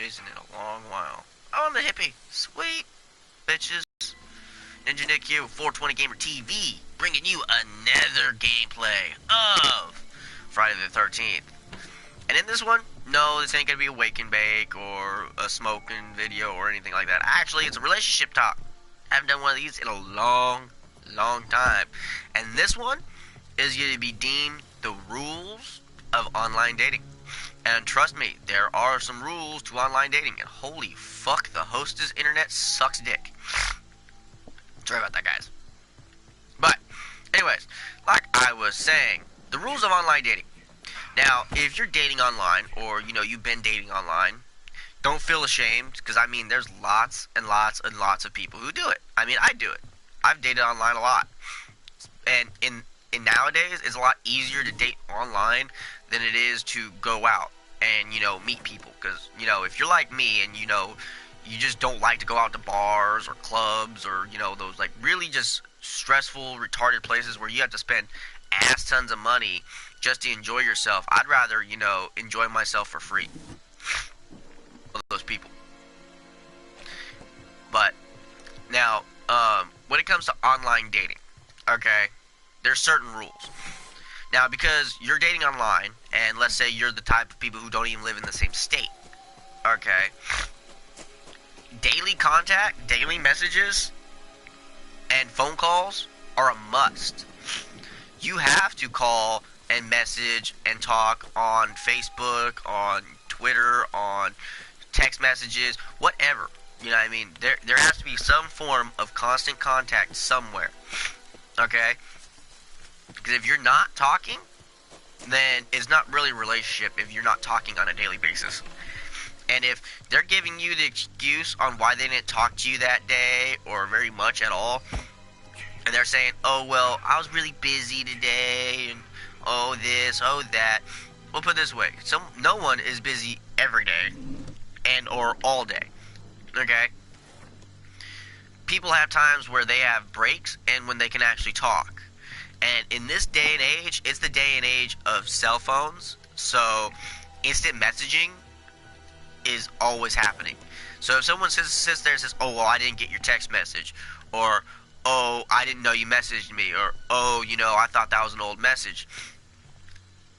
Jason in a long while. Oh, I'm the hippie. Sweet. Bitches. Ninja Nick here with 420 Gamer TV, bringing you another gameplay of Friday the 13th. And in this one, no, this ain't gonna be a wake and bake or a smoking video or anything like that. Actually, it's a relationship talk. I haven't done one of these in a long time. And this one is going to be deemed the rules of online dating. And trust me, there are some rules to online dating. And holy fuck, the hostess internet sucks dick. Sorry about that, guys. But, anyways, like I was saying, the rules of online dating. Now, if you're dating online, or, you know, you've been dating online, don't feel ashamed, because, I mean, there's lots and lots and lots of people who do it. I mean, I do it. I've dated online a lot. And in nowadays, it's a lot easier to date online than it is to go out and, you know, meet people. Because, you know, if you're like me and, you know, you just don't like to go out to bars or clubs or, you know, those, like, really just stressful, retarded places where you have to spend ass tons of money just to enjoy yourself, I'd rather, you know, enjoy myself for free. Those people. But, now, when it comes to online dating, okay, there's certain rules. Now, because you're dating online, and let's say you're the type of people who don't even live in the same state, okay, daily contact, daily messages, and phone calls are a must. You have to call and message and talk on Facebook, on Twitter, on text messages, whatever. You know what I mean? There has to be some form of constant contact somewhere. Okay? Because if you're not talking, then it's not really a relationship if you're not talking on a daily basis. And if they're giving you the excuse on why they didn't talk to you that day or very much at all, and they're saying, oh, well, I was really busy today, and oh, this, oh, that. We'll put it this way. No one is busy every day and or all day. Okay? People have times where they have breaks and when they can actually talk. And in this day and age, it's the day and age of cell phones. So, instant messaging is always happening. So if someone sits there and says, oh, well, I didn't get your text message, or, oh, I didn't know you messaged me, or, oh, you know, I thought that was an old message,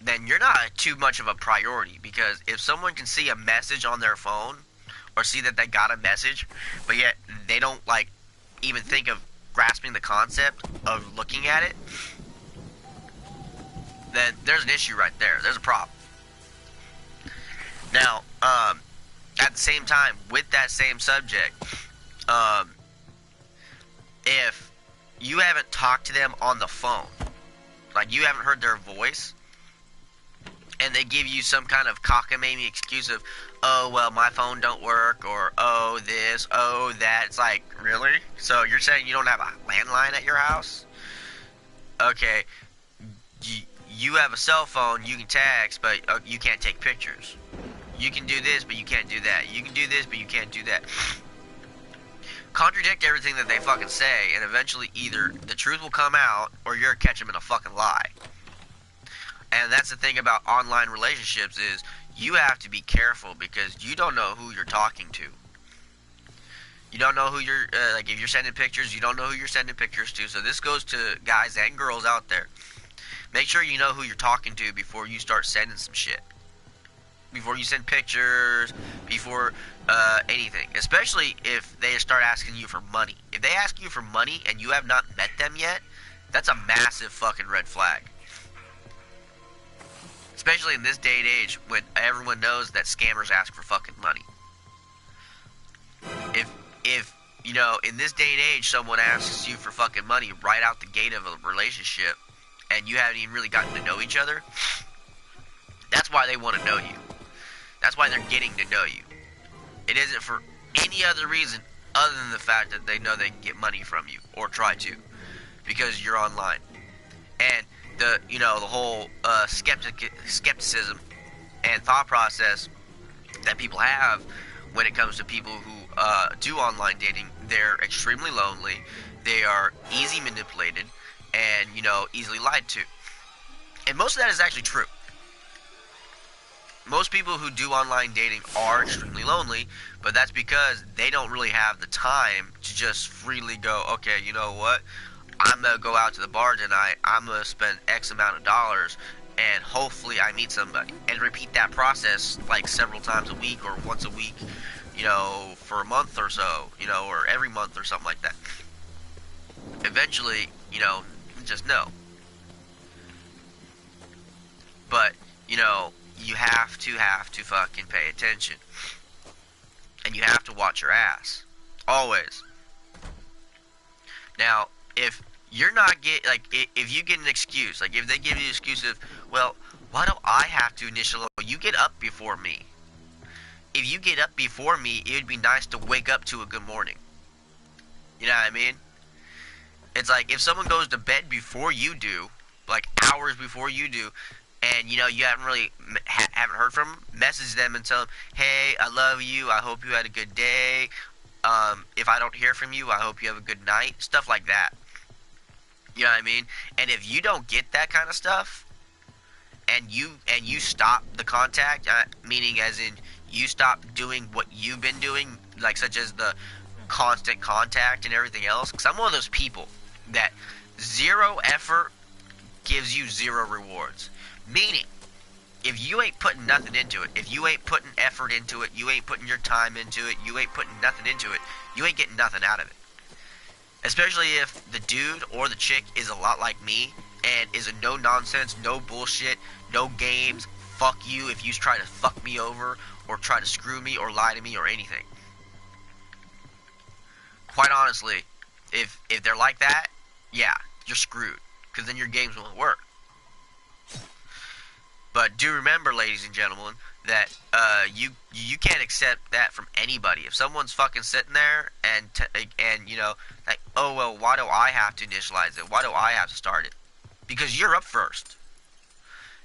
then you're not too much of a priority. Because if someone can see a message on their phone, or see that they got a message, but yet they don't, like, even think of grasping the concept of looking at it, then there's an issue right there. There's a problem. Now, at the same time, with that same subject, if you haven't talked to them on the phone, like you haven't heard their voice, and they give you some kind of cockamamie excuse of, oh, well, my phone don't work, or, oh, this, oh, that. It's like, really? So you're saying you don't have a landline at your house? Okay, you have a cell phone, you can text, but you can't take pictures. You can do this, but you can't do that. You can do this, but you can't do that. Contradict everything that they fucking say, and eventually either the truth will come out, or you're catch them in a fucking lie. And that's the thing about online relationships is you have to be careful because you don't know who you're talking to. You don't know who you're, like if you're sending pictures, you don't know who you're sending pictures to. So this goes to guys and girls out there. Make sure you know who you're talking to before you start sending some shit. Before you send pictures, before anything. Especially if they start asking you for money. If they ask you for money and you have not met them yet, that's a massive fucking red flag. Especially in this day and age when everyone knows that scammers ask for fucking money. If you know, in this day and age someone asks you for fucking money right out the gate of a relationship and you haven't even really gotten to know each other, that's why they want to know you. That's why they're getting to know you. It isn't for any other reason other than the fact that they know they can get money from you, or try to, because you're online. And the whole skepticism and thought process that people have when it comes to people who do online dating, they're extremely lonely, they are easy manipulated, and, you know, easily lied to. And most of that is actually true. most people who do online dating are extremely lonely, but that's because they don't really have the time to just freely go, okay, you know what? I'm going to go out to the bar tonight. I'm going to spend X amount of dollars and hopefully I meet somebody. And repeat that process like several times a week or once a week, you know, for a month or so, you know, or every month or something like that. Eventually, you know, just no. But, you know, you have to fucking pay attention. And you have to watch your ass. Always. Now, if you're not if you get an excuse, like if they give you an excuse of, well, why do I have to initially, you get up before me. If you get up before me, it would be nice to wake up to a good morning. You know what I mean? It's like if someone goes to bed before you do, like hours before you do, and you know you haven't really haven't heard from them, message them and tell them, hey, I love you, I hope you had a good day. If I don't hear from you, I hope you have a good night. Stuff like that. You know what I mean? And if you don't get that kind of stuff, and you stop the contact, meaning as in you stop doing what you've been doing, like such as the constant contact and everything else, because I'm one of those people that zero effort gives you zero rewards. Meaning, if you ain't putting nothing into it, if you ain't putting effort into it, you ain't putting your time into it, you ain't putting nothing into it, you ain't getting nothing out of it. Especially if the dude or the chick is a lot like me and is a no nonsense, no bullshit, no games, fuck you if you try to fuck me over or try to screw me or lie to me or anything. Quite honestly, if they're like that, yeah, you're screwed, because then your games won't work. But do remember, ladies and gentlemen, that you can't accept that from anybody. If someone's fucking sitting there and you know, like, oh well, why do I have to initialize it? Why do I have to start it? Because you're up first.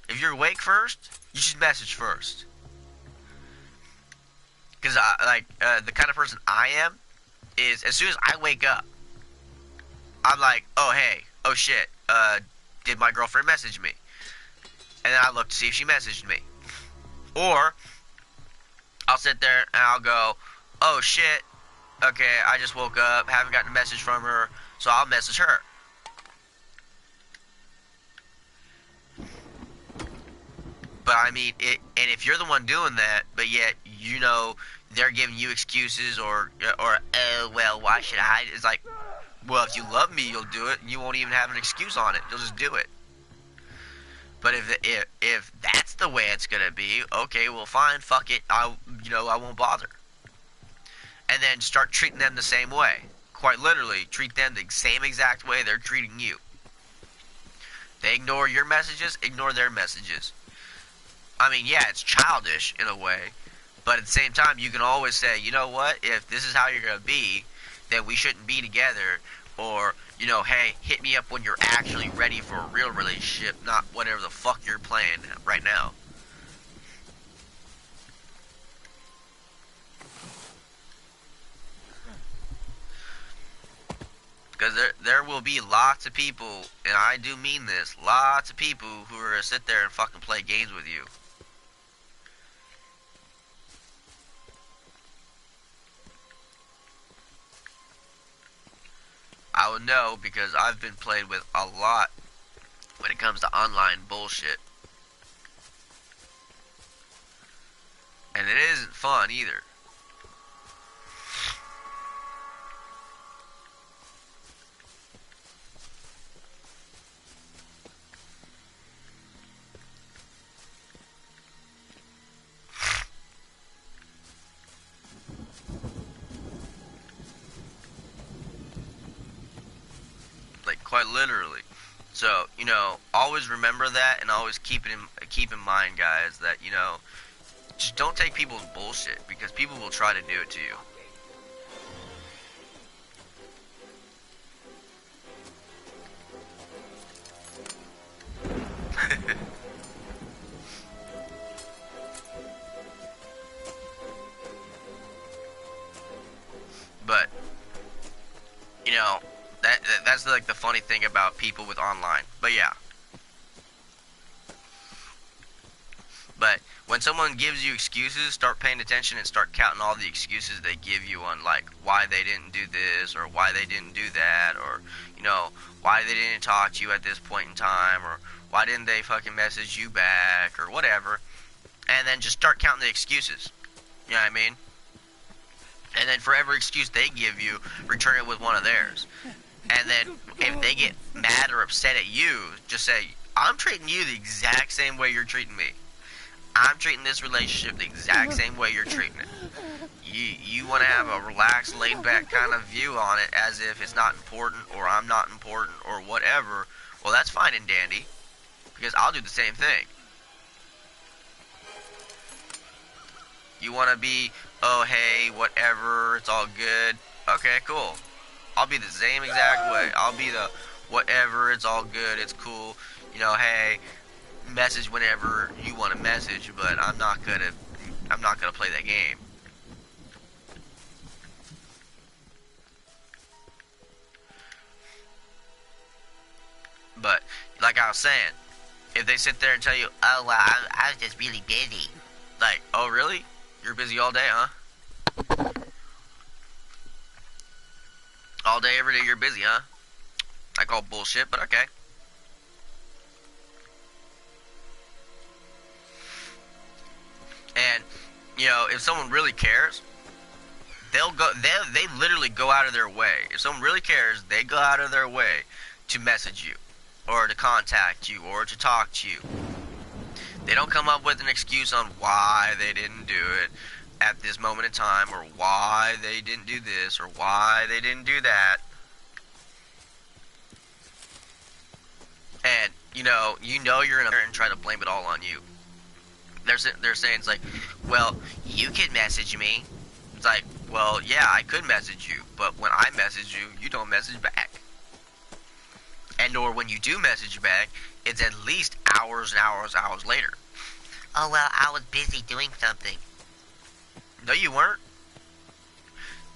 If you're awake first, you should message first. Because the kind of person I am is, as soon as I wake up, I'm like, oh hey, oh shit, did my girlfriend message me? And then I look to see if she messaged me. Or I'll sit there and I'll go, oh shit, okay, I just woke up, haven't gotten a message from her, so I'll message her. But I mean, and if you're the one doing that, but yet, you know, they're giving you excuses or oh, well, why should I? It's like, well, if you love me, you'll do it, and you won't even have an excuse on it. You'll just do it. But if that's the way it's gonna be, okay, well, fine, fuck it, I won't bother. And then start treating them the same way. Quite literally, treat them the same exact way they're treating you. They ignore your messages, ignore their messages. I mean, yeah, it's childish in a way, but at the same time, you can always say, you know what, if this is how you're gonna be, then we shouldn't be together. Or, you know, hey, hit me up when you're actually ready for a real relationship, not whatever the fuck you're playing right now. Because there will be lots of people, and I do mean this, lots of people who are going to sit there and fucking play games with you. I would know because I've been played with a lot when it comes to online bullshit. And it isn't fun either. Like, quite literally. So, you know, always remember that, and always keep in mind, guys, that, you know, just don't take people's bullshit, because people will try to do it to you. But, you know, that's like the funny thing about people with online. But yeah. But when someone gives you excuses, start paying attention and start counting all the excuses they give you on, like, why they didn't do this, or why they didn't do that, or, you know, why they didn't talk to you at this point in time, or why didn't they fucking message you back, or whatever. And then just start counting the excuses. You know what I mean? And then for every excuse they give you, return it with one of theirs. And then if they get mad or upset at you, just say, I'm treating you the exact same way you're treating me. I'm treating this relationship the exact same way you're treating it. You want to have a relaxed, laid-back kind of view on it, as if it's not important, or I'm not important, or whatever. Well, that's fine and dandy, because I'll do the same thing. You want to be, oh, hey, whatever, it's all good. Okay, cool. I'll be the same exact way. I'll be the, whatever, it's all good, it's cool. You know, hey, message whenever you want to message, but I'm not gonna play that game. But like I was saying, if they sit there and tell you, oh well, I was just really busy, like, oh really? You're busy all day, huh? All day, every day, you're busy, huh? I call bullshit, but okay. And, you know, if someone really cares, they literally go out of their way. If someone really cares, they go out of their way to message you, or to contact you, or to talk to you. They don't come up with an excuse on why they didn't do it at this moment in time, or why they didn't do this, or why they didn't do that. And, you know you're in a and try to blame it all on you. They're saying, it's like, well, you could message me. It's like, well, yeah, I could message you, but when I message you, you don't message back. And or when you do message back, it's at least hours and hours later. Oh, well, I was busy doing something. No, you weren't.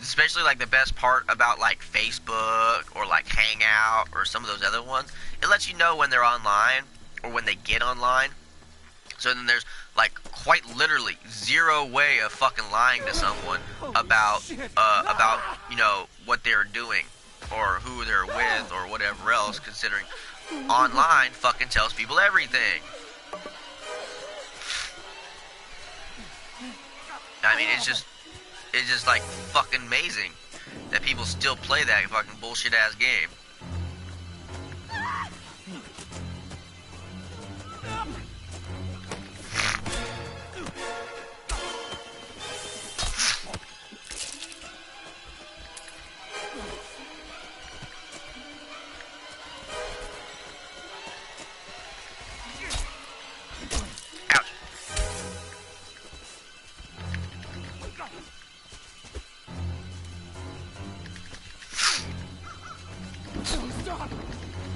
Especially, like, the best part about, like, Facebook or, like, Hangout or some of those other ones, it lets you know when they're online or when they get online. So then there's, like, quite literally zero way of fucking lying to someone about, you know, what they're doing or who they're with or whatever else, considering online fucking tells people everything. I mean, it's just like fucking amazing that people still play that fucking bullshit ass game.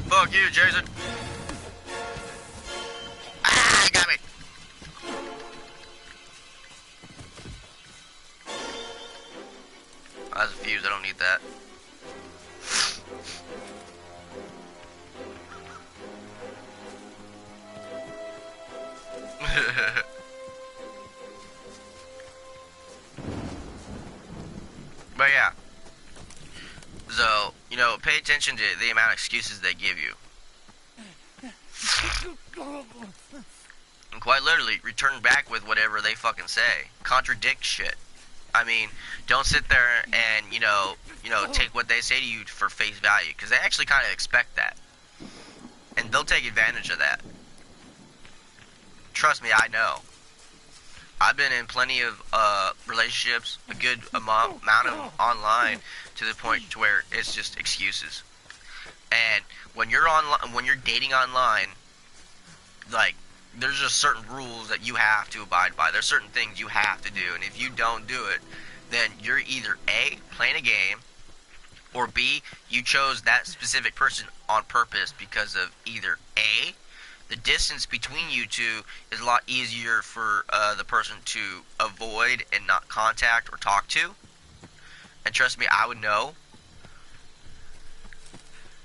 Fuck you, Jason. Ah, got me. Oh, that's a fuse. I don't need that. But yeah. So, you know, pay attention to the amount of excuses they give you. And quite literally, return back with whatever they fucking say. Contradict shit. I mean, don't sit there and, you know, take what they say to you for face value. Because they actually kind of expect that. And they'll take advantage of that. Trust me, I know. I've been in plenty of relationships, a good amount of online, to the point to where it's just excuses. And when you're dating online, like, there's just certain rules that you have to abide by. There's certain things you have to do, and if you don't do it, then you're either A, playing a game, or B, you chose that specific person on purpose because of either A, the distance between you two is a lot easier for the person to avoid and not contact or talk to. And trust me, I would know.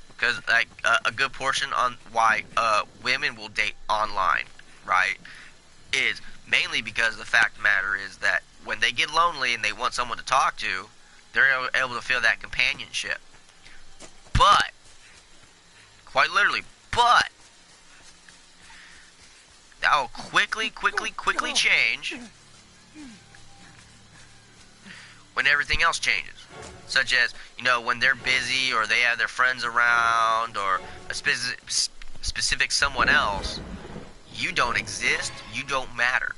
Because, like, a good portion on why women will date online, right? is mainly because the fact of the matter is that when they get lonely and they want someone to talk to, they're able to feel that companionship. But, quite literally, but, that will quickly change when everything else changes. Such as, you know, when they're busy or they have their friends around or a specific someone else, you don't exist, you don't matter.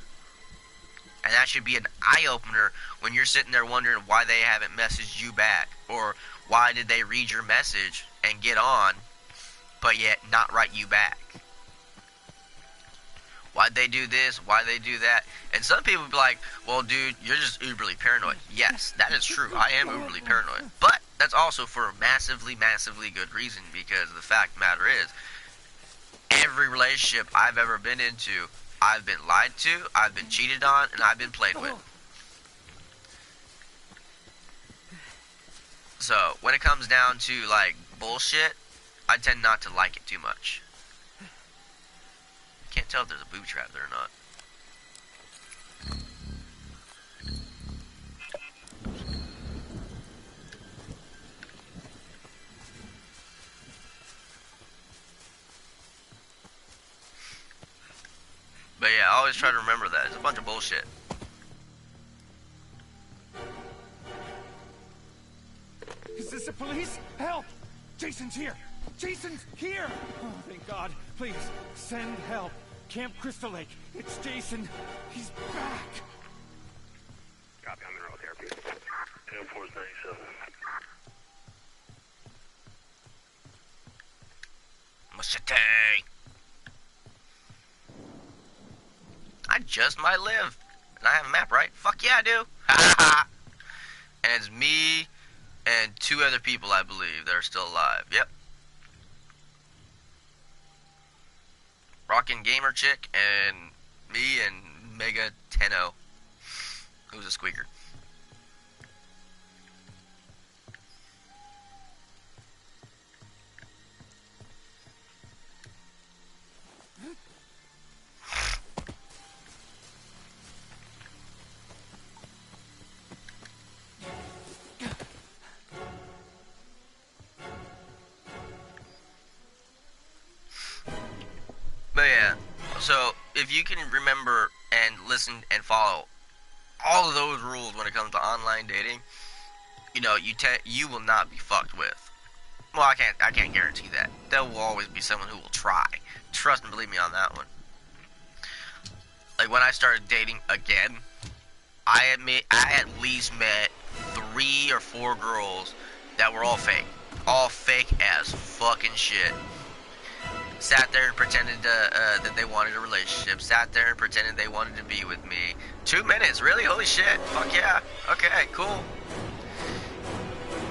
And that should be an eye-opener when you're sitting there wondering why they haven't messaged you back, or why did they read your message and get on, but yet not write you back. Why'd they do this? Why'd they do that? And some people be like, well, dude, you're just uberly paranoid. Yes, that is true. I am uberly paranoid. But that's also for a massively good reason, because the fact of the matter is, every relationship I've ever been into, I've been lied to, I've been cheated on, and I've been played with. So, when it comes down to, like, bullshit, I tend not to like it too much. Can't tell if there's a booby trap there or not. But yeah, I always try to remember that. It's a bunch of bullshit. Is this the police? Help! Jason's here! Jason's here! Oh, thank God. Please, send help. Camp Crystal Lake. It's Jason. He's back. Copy, I'm in road therapy. Air Force 97. Machete! I just might live. And I have a map, right? Fuck yeah, I do. And it's me and 2 other people, I believe, that are still alive. Yep. Rockin' Gamer Chick and me and Mega Tenno, who's a squeaker. But yeah, so if you can remember and listen and follow all of those rules when it comes to online dating, you know, you will not be fucked with. Well, I can't guarantee that. There will always be someone who will try. Trust and believe me on that one. Like when I started dating again, I at least met 3 or 4 girls that were all fake as fucking shit. Sat there and pretended that they wanted a relationship. Sat there and pretended they wanted to be with me. 2 minutes, really? Holy shit! Fuck yeah! Okay, cool.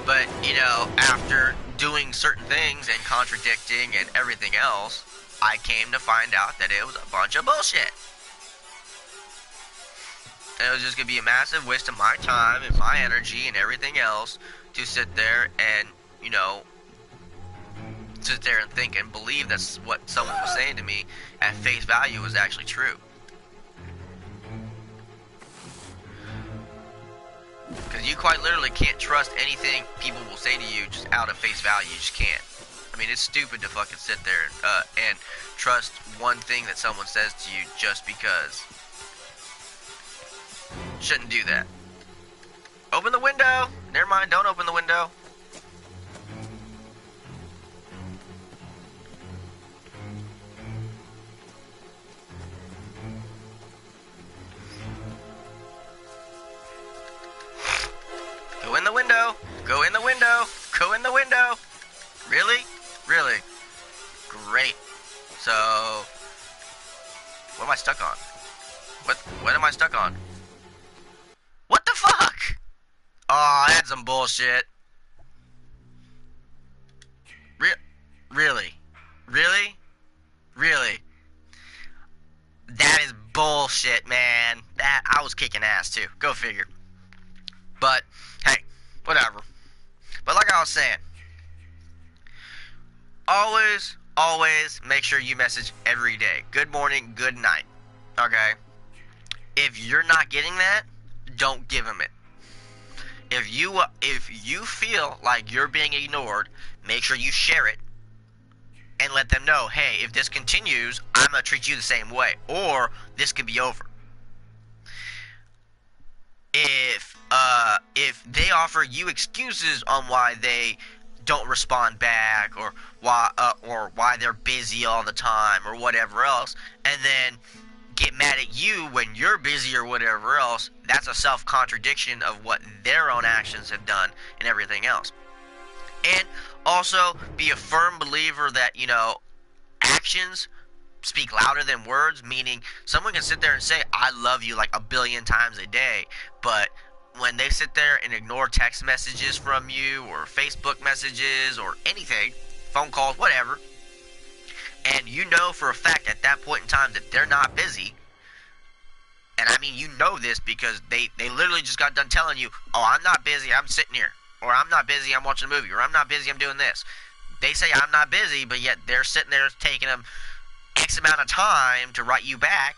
But you know, after doing certain things and contradicting and everything else, I came to find out that it was a bunch of bullshit. And it was just gonna be a massive waste of my time and my energy and everything else to sit there and, you know, sit there and think and believe that's what someone was saying to me at face value was actually true. Because you quite literally can't trust anything people will say to you just out of face value. You just can't. I mean, it's stupid to fucking sit there and trust one thing that someone says to you just because. Shouldn't do that. Open the window! Never mind, don't open the window. Go in the window! Go in the window! Go in the window! Really? Really? Great. So, what am I stuck on? What am I stuck on? What the fuck? Oh, that's some bullshit. Really? Really? Really? That is bullshit, man. That I was kicking ass too. Go figure. But hey, whatever. But like I was saying, always make sure you message every day. Good morning, good night. Okay? If you're not getting that, don't give them it. If you feel like you're being ignored, make sure you share it and let them know, hey, if this continues, I'm gonna treat you the same way, or this could be over. If they offer you excuses on why they don't respond back, or why they're busy all the time, or whatever else, and then get mad at you when you're busy or whatever else, that's a self-contradiction of what their own actions have done and everything else. And also be a firm believer that, you know, actions speak louder than words, meaning someone can sit there and say, I love you like a billion times a day, but when they sit there and ignore text messages from you, or Facebook messages, or anything, phone calls, whatever, and you know for a fact at that point in time that they're not busy, and I mean, you know this because they literally just got done telling you, oh, I'm not busy, I'm sitting here, or I'm not busy, I'm watching a movie, or I'm not busy, I'm doing this. They say I'm not busy, but yet they're sitting there taking them X amount of time to write you back,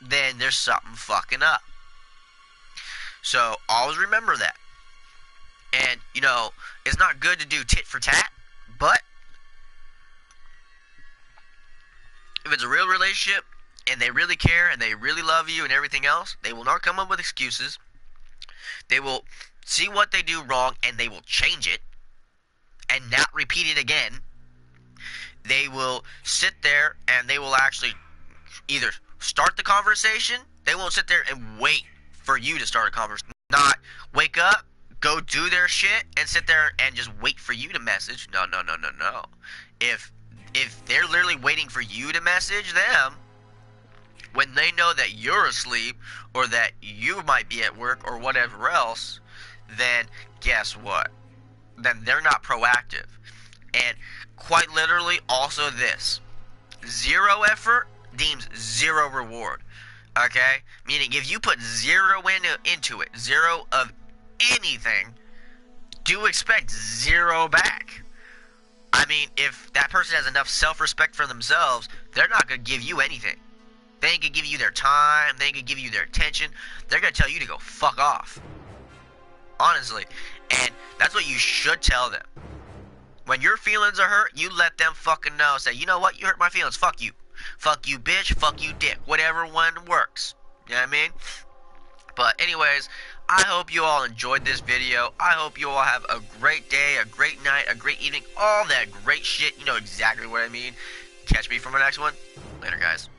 then there's something fucking up. So always remember that. And, you know, it's not good to do tit for tat, but if it's a real relationship and they really care and they really love you and everything else, they will not come up with excuses. They will see what they do wrong and they will change it and not repeat it again. They will sit there and they will actually either start the conversation. They won't sit there and wait for you to start a conversation. Not wake up, go do their shit, and sit there and just wait for you to message. No. If they're literally waiting for you to message them when they know that you're asleep or that you might be at work or whatever else, then guess what? Then they're not proactive. And quite literally also this. Zero effort deems zero reward. Okay? Meaning if you put zero into it, zero of anything, do expect zero back. I mean, if that person has enough self-respect for themselves, they're not going to give you anything. They ain't going to give you their time. They ain't going to give you their attention. They're going to tell you to go fuck off. Honestly. And that's what you should tell them. When your feelings are hurt, you let them fucking know. Say, you know what? You hurt my feelings. Fuck you. Fuck you, bitch. Fuck you, dick. Whatever one works. You know what I mean? But anyways, I hope you all enjoyed this video. I hope you all have a great day, a great night, a great evening, all that great shit. You know exactly what I mean. Catch me for my next one. Later, guys.